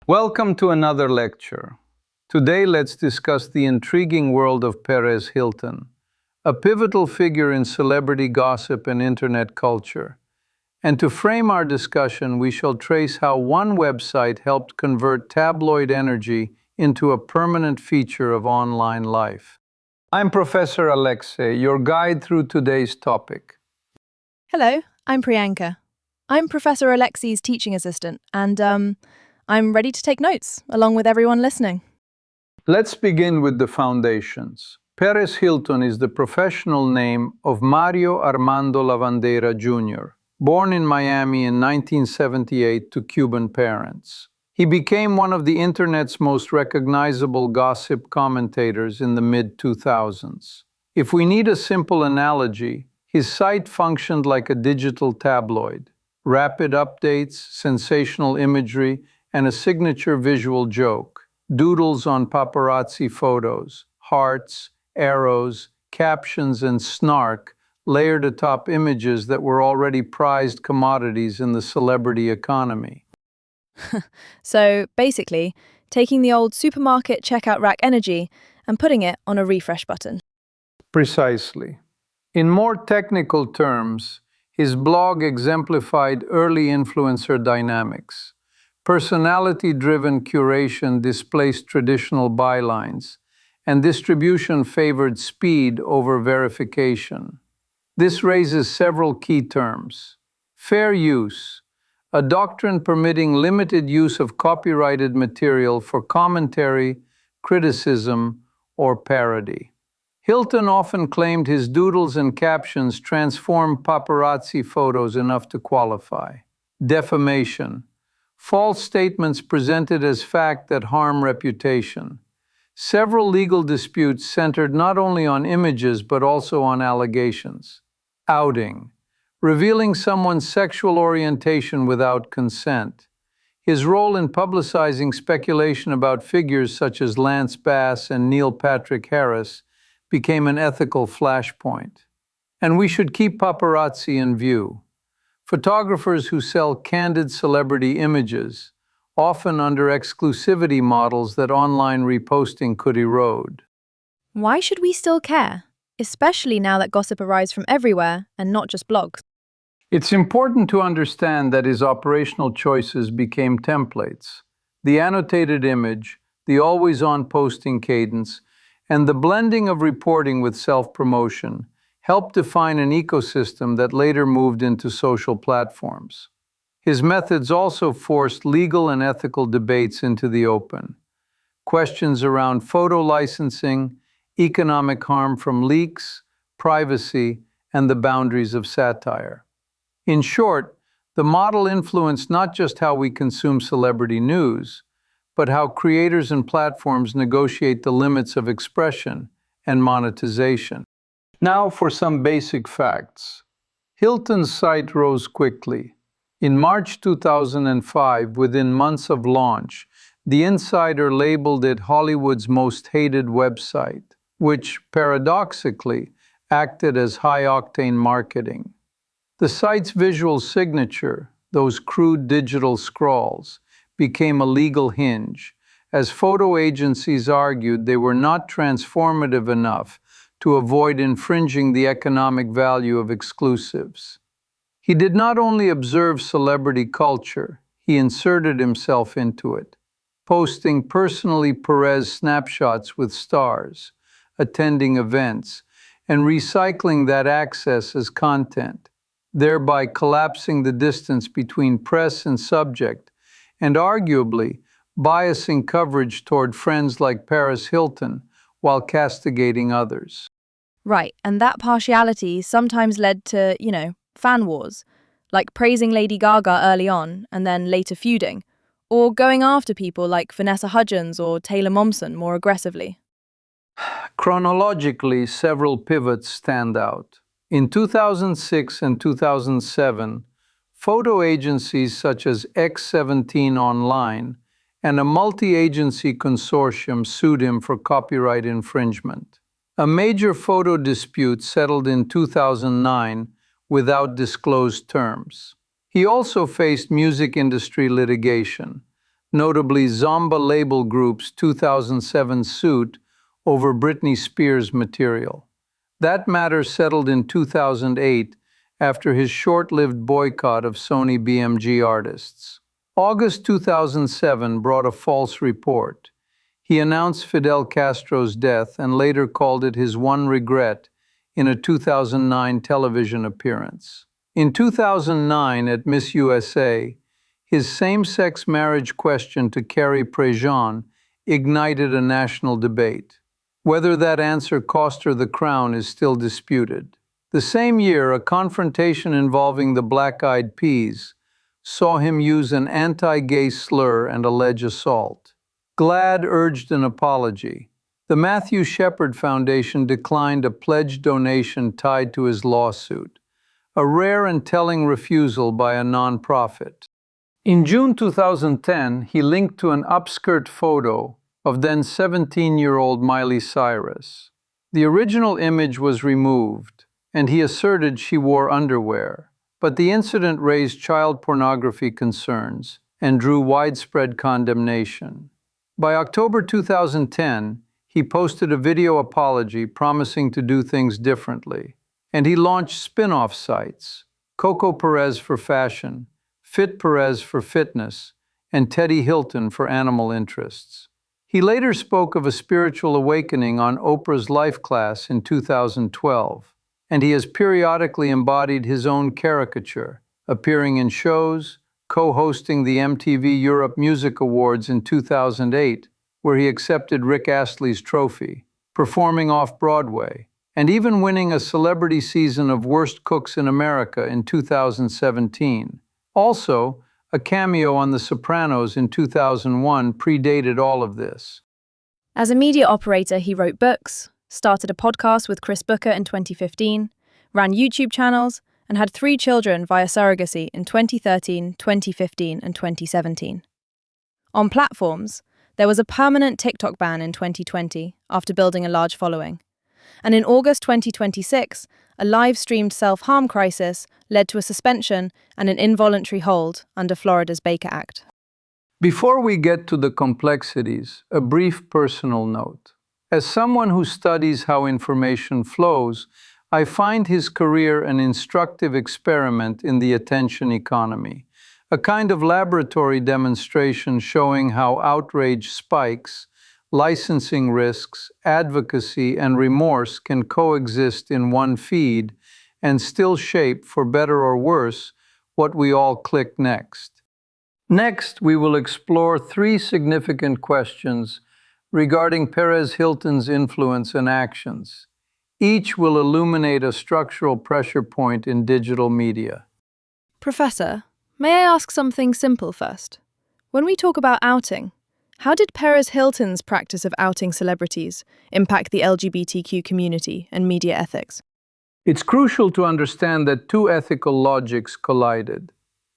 Welcome to another lecture. Today let's discuss the intriguing world of Perez Hilton, a pivotal figure in celebrity gossip and internet culture. And to frame our discussion, we shall trace how one website helped convert tabloid energy into a permanent feature of online life. I'm Professor Alexei, your guide through today's topic. Hello, I'm Priyanka. I'm Professor Alexei's teaching assistant, and I'm ready to take notes, along with everyone listening. Let's begin with the foundations. Perez Hilton is the professional name of Mario Armando Lavandera Jr., born in Miami in 1978 to Cuban parents. He became one of the internet's most recognizable gossip commentators in the mid-2000s. If we need a simple analogy, his site functioned like a digital tabloid. Rapid updates, sensational imagery, and a signature visual joke. Doodles on paparazzi photos, hearts, arrows, captions, and snark layered atop images that were already prized commodities in the celebrity economy. So basically, taking the old supermarket checkout rack energy and putting it on a refresh button. Precisely. In more technical terms, his blog exemplified early influencer dynamics. Personality-driven curation displaced traditional bylines, and distribution favored speed over verification. This raises several key terms. Fair use, a doctrine permitting limited use of copyrighted material for commentary, criticism, or parody. Hilton often claimed his doodles and captions transformed paparazzi photos enough to qualify. Defamation, false statements presented as fact that harm reputation. Several legal disputes centered not only on images but also on allegations. Outing, revealing someone's sexual orientation without consent. His role in publicizing speculation about figures such as Lance Bass and Neil Patrick Harris became an ethical flashpoint. And we should keep paparazzi in view. Photographers who sell candid celebrity images, often under exclusivity models that online reposting could erode. Why should we still care? Especially now that gossip arrives from everywhere and not just blogs. It's important to understand that his operational choices became templates. The annotated image, the always-on posting cadence, and the blending of reporting with self-promotion helped define an ecosystem that later moved into social platforms. His methods also forced legal and ethical debates into the open. Questions around photo licensing, economic harm from leaks, privacy, and the boundaries of satire. In short, the model influenced not just how we consume celebrity news, but how creators and platforms negotiate the limits of expression and monetization. Now for some basic facts. Hilton's site rose quickly. In March 2005, within months of launch, The Insider labeled it Hollywood's most hated website, which, paradoxically, acted as high-octane marketing. The site's visual signature, those crude digital scrawls, became a legal hinge, as photo agencies argued they were not transformative enough to avoid infringing the economic value of exclusives. He did not only observe celebrity culture, he inserted himself into it, posting personally Perez snapshots with stars, attending events, and recycling that access as content, thereby collapsing the distance between press and subject, and arguably biasing coverage toward friends like Perez Hilton while castigating others. Right, and that partiality sometimes led to, fan wars, like praising Lady Gaga early on and then later feuding, or going after people like Vanessa Hudgens or Taylor Momsen more aggressively. Chronologically, several pivots stand out. In 2006 and 2007, photo agencies such as X17 Online and a multi-agency consortium sued him for copyright infringement. A major photo dispute settled in 2009 without disclosed terms. He also faced music industry litigation. notably Zomba Label Group's 2007 suit over Britney Spears' material. That matter settled in 2008 after his short-lived boycott of Sony BMG artists. August 2007 brought a false report. He announced Fidel Castro's death and later called it his one regret in a 2009 television appearance. In 2009 at Miss USA, his same-sex marriage question to Carrie Prejean ignited a national debate. Whether that answer cost her the crown is still disputed. The same year, a confrontation involving the Black Eyed Peas saw him use an anti-gay slur and allege assault. GLAAD urged an apology. The Matthew Shepard Foundation declined a pledged donation tied to his lawsuit, a rare and telling refusal by a nonprofit. In June 2010, he linked to an upskirt photo of then 17-year-old Miley Cyrus. The original image was removed, and he asserted she wore underwear, but the incident raised child pornography concerns and drew widespread condemnation. By October 2010, he posted a video apology promising to do things differently, and he launched spin-off sites, Coco Perez for fashion, Fit Perez for fitness, and Teddy Hilton for animal interests. He later spoke of a spiritual awakening on Oprah's Life Class in 2012, and he has periodically embodied his own caricature, appearing in shows, co-hosting the MTV Europe Music Awards in 2008, where he accepted Rick Astley's trophy, performing off-Broadway, and even winning a celebrity season of Worst Cooks in America in 2017. Also, a cameo on The Sopranos in 2001 predated all of this. As a media operator, he wrote books, started a podcast with Chris Booker in 2015, ran YouTube channels, and had 3 children via surrogacy in 2013, 2015, and 2017. On platforms, there was a permanent TikTok ban in 2020 after building a large following. And in August 2026, a live-streamed self-harm crisis led to a suspension and an involuntary hold under Florida's Baker Act. Before we get to the complexities, a brief personal note. As someone who studies how information flows, I find his career an instructive experiment in the attention economy, a kind of laboratory demonstration showing how outrage spikes, licensing risks, advocacy, and remorse can coexist in one feed and still shape, for better or worse, what we all click next. Next, we will explore 3 significant questions regarding Perez Hilton's influence and actions. Each will illuminate a structural pressure point in digital media. Professor, may I ask something simple first? When we talk about outing, how did Perez Hilton's practice of outing celebrities impact the LGBTQ community and media ethics? It's crucial to understand that 2 ethical logics collided.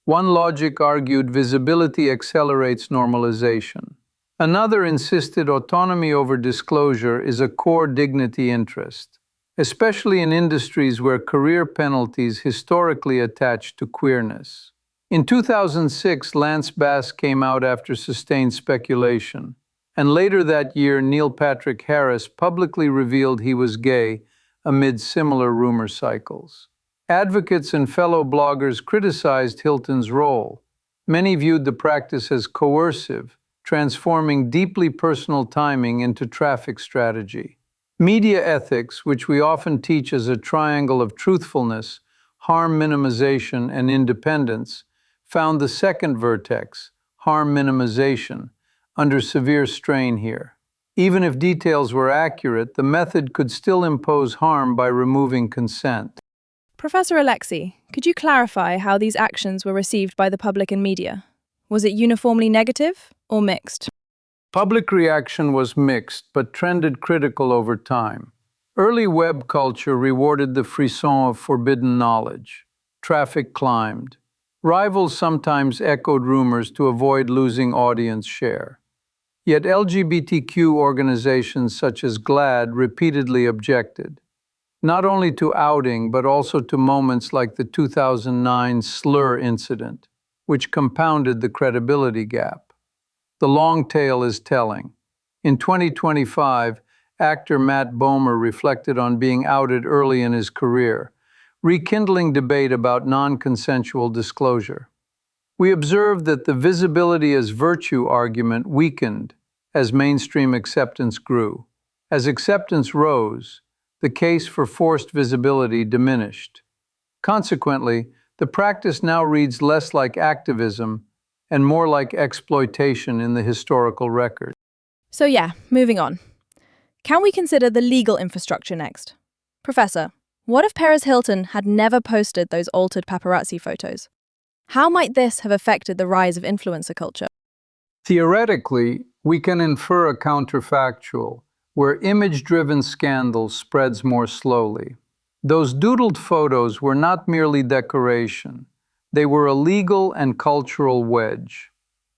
One logic argued visibility accelerates normalization. Another insisted autonomy over disclosure is a core dignity interest, especially in industries where career penalties historically attach to queerness. In 2006, Lance Bass came out after sustained speculation, and later that year, Neil Patrick Harris publicly revealed he was gay amid similar rumor cycles. Advocates and fellow bloggers criticized Hilton's role. Many viewed the practice as coercive, transforming deeply personal timing into traffic strategy. Media ethics, which we often teach as a triangle of truthfulness, harm minimization, and independence, found the second vertex, harm minimization, under severe strain here. Even if details were accurate, the method could still impose harm by removing consent. Professor Alexei, could you clarify how these actions were received by the public and media? Was it uniformly negative or mixed? Public reaction was mixed, but trended critical over time. Early web culture rewarded the frisson of forbidden knowledge. Traffic climbed. Rivals sometimes echoed rumors to avoid losing audience share. Yet LGBTQ organizations such as GLAAD repeatedly objected, not only to outing but also to moments like the 2009 slur incident, which compounded the credibility gap. The long tail is telling. In 2025, actor Matt Bomer reflected on being outed early in his career, rekindling debate about non-consensual disclosure. We observed that the visibility as virtue argument weakened as mainstream acceptance grew. As acceptance rose, the case for forced visibility diminished. Consequently, the practice now reads less like activism and more like exploitation in the historical record. So yeah, moving on. Can we consider the legal infrastructure next? Professor, what if Perez Hilton had never posted those altered paparazzi photos? How might this have affected the rise of influencer culture? Theoretically, we can infer a counterfactual, where image-driven scandal spreads more slowly. Those doodled photos were not merely decoration. They were a legal and cultural wedge.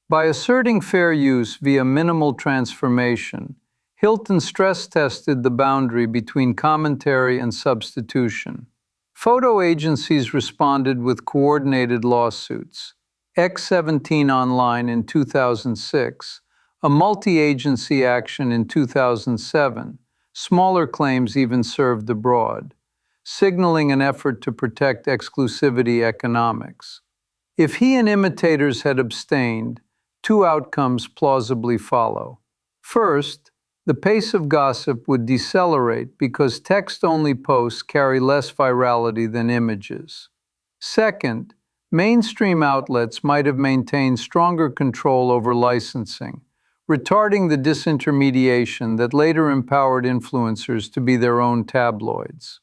By asserting fair use via minimal transformation, Hilton stress-tested the boundary between commentary and substitution. Photo agencies responded with coordinated lawsuits. X17 Online in 2006, a multi-agency action in 2007, smaller claims even served abroad, signaling an effort to protect exclusivity economics. If he and imitators had abstained, two outcomes plausibly follow. First, the pace of gossip would decelerate because text-only posts carry less virality than images. Second, mainstream outlets might have maintained stronger control over licensing, retarding the disintermediation that later empowered influencers to be their own tabloids.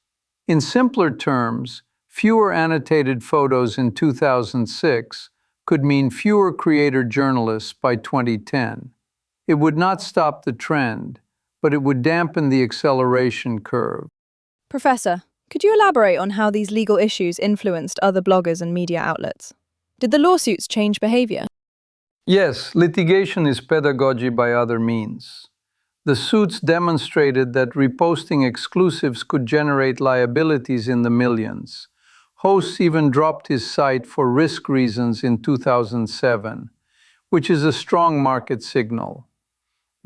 In simpler terms, fewer annotated photos in 2006 could mean fewer creator journalists by 2010. It would not stop the trend, but it would dampen the acceleration curve. Professor, could you elaborate on how these legal issues influenced other bloggers and media outlets? Did the lawsuits change behavior? Yes, litigation is pedagogy by other means. The suits demonstrated that reposting exclusives could generate liabilities in the millions. Hosts even dropped his site for risk reasons in 2007, which is a strong market signal.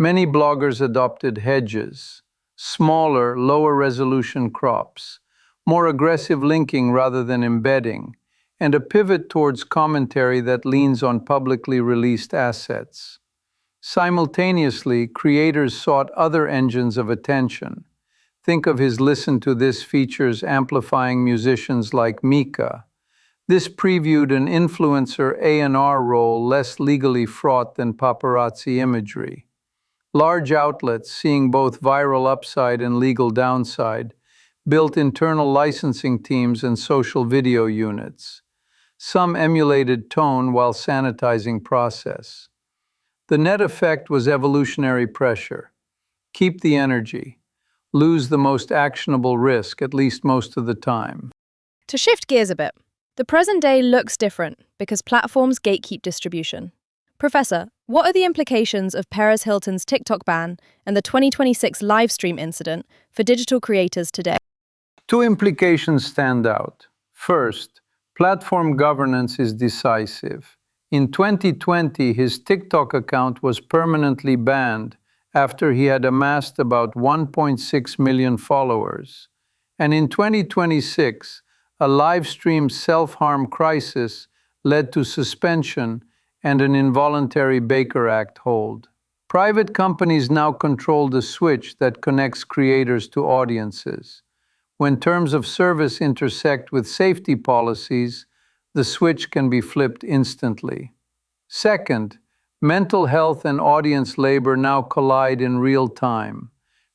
Many bloggers adopted hedges, smaller, lower resolution crops, more aggressive linking rather than embedding, and a pivot towards commentary that leans on publicly released assets. Simultaneously, creators sought other engines of attention. Think of his Listen to This features amplifying musicians like Mika. This previewed an influencer A&R role less legally fraught than paparazzi imagery. Large outlets, seeing both viral upside and legal downside, built internal licensing teams and social video units. Some emulated tone while sanitizing process. The net effect was evolutionary pressure. Keep the energy. Lose the most actionable risk, at least most of the time. To shift gears a bit, the present day looks different because platforms gatekeep distribution. Professor, what are the implications of Perez Hilton's TikTok ban and the 2026 livestream incident for digital creators today? Two implications stand out. First, platform governance is decisive. In 2020, his TikTok account was permanently banned after he had amassed about 1.6 million followers. And in 2026, a live-stream self-harm crisis led to suspension and an involuntary Baker Act hold. Private companies now control the switch that connects creators to audiences. When terms of service intersect with safety policies, the switch can be flipped instantly. Second, mental health and audience labor now collide in real time.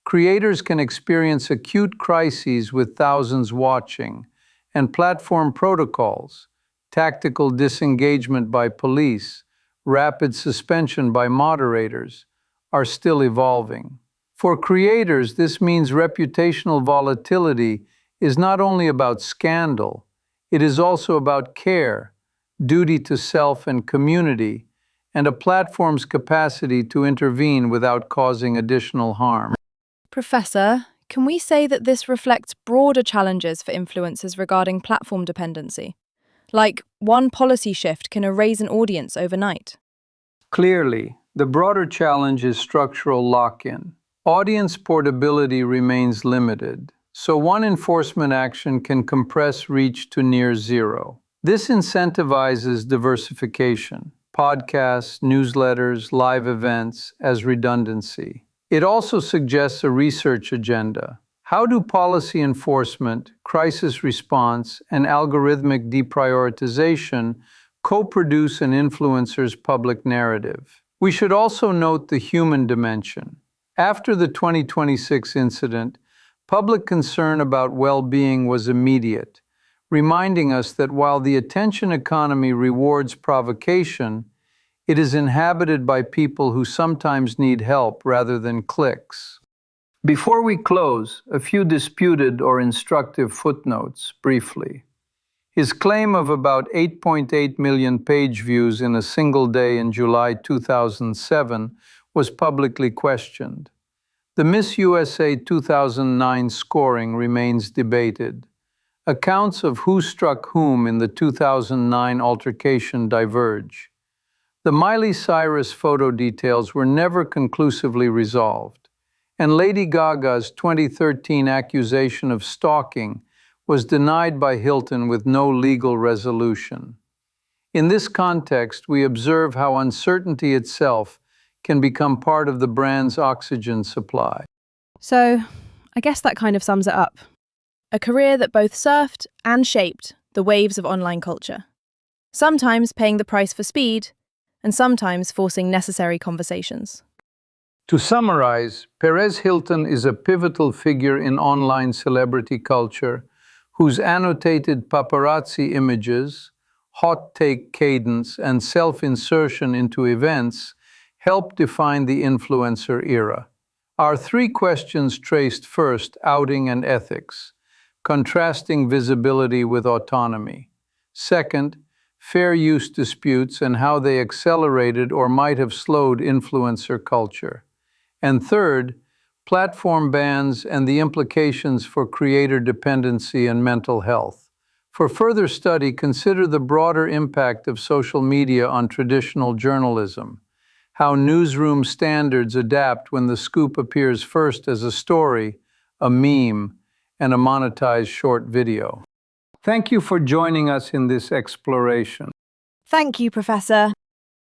Creators can experience acute crises with thousands watching, and platform protocols, tactical disengagement by police, rapid suspension by moderators, are still evolving. For creators, this means reputational volatility is not only about scandal, it is also about care, duty to self and community, and a platform's capacity to intervene without causing additional harm. Professor, can we say that this reflects broader challenges for influencers regarding platform dependency? Like, one policy shift can erase an audience overnight. Clearly, The broader challenge is structural lock-in. Audience portability remains limited, so one enforcement action can compress reach to near zero. This incentivizes diversification, podcasts, newsletters, live events, as redundancy. It also suggests a research agenda. How do policy enforcement, crisis response, and algorithmic deprioritization co-produce an influencer's public narrative? We should also note the human dimension. After the 2026 incident, public concern about well-being was immediate, reminding us that while the attention economy rewards provocation, it is inhabited by people who sometimes need help rather than clicks. Before we close, a few disputed or instructive footnotes, briefly. His claim of about 8.8 million page views in a single day in July 2007 was publicly questioned. The Miss USA 2009 scoring remains debated. Accounts of who struck whom in the 2009 altercation diverge. The Miley Cyrus photo details were never conclusively resolved, and Lady Gaga's 2013 accusation of stalking was denied by Hilton with no legal resolution. In this context, we observe how uncertainty itself can become part of the brand's oxygen supply. So, I guess that kind of sums it up. A career that both surfed and shaped the waves of online culture, sometimes paying the price for speed, and sometimes forcing necessary conversations. To summarize, Perez Hilton is a pivotal figure in online celebrity culture whose annotated paparazzi images, hot take cadence, and self-insertion into events help define the influencer era. Our three questions traced: first, outing and ethics, contrasting visibility with autonomy. Second, fair use disputes and how they accelerated or might have slowed influencer culture. And third, platform bans and the implications for creator dependency and mental health. For further study, consider the broader impact of social media on traditional journalism, how newsroom standards adapt when the scoop appears first as a story, a meme, and a monetized short video. Thank you for joining us in this exploration. Thank you, Professor.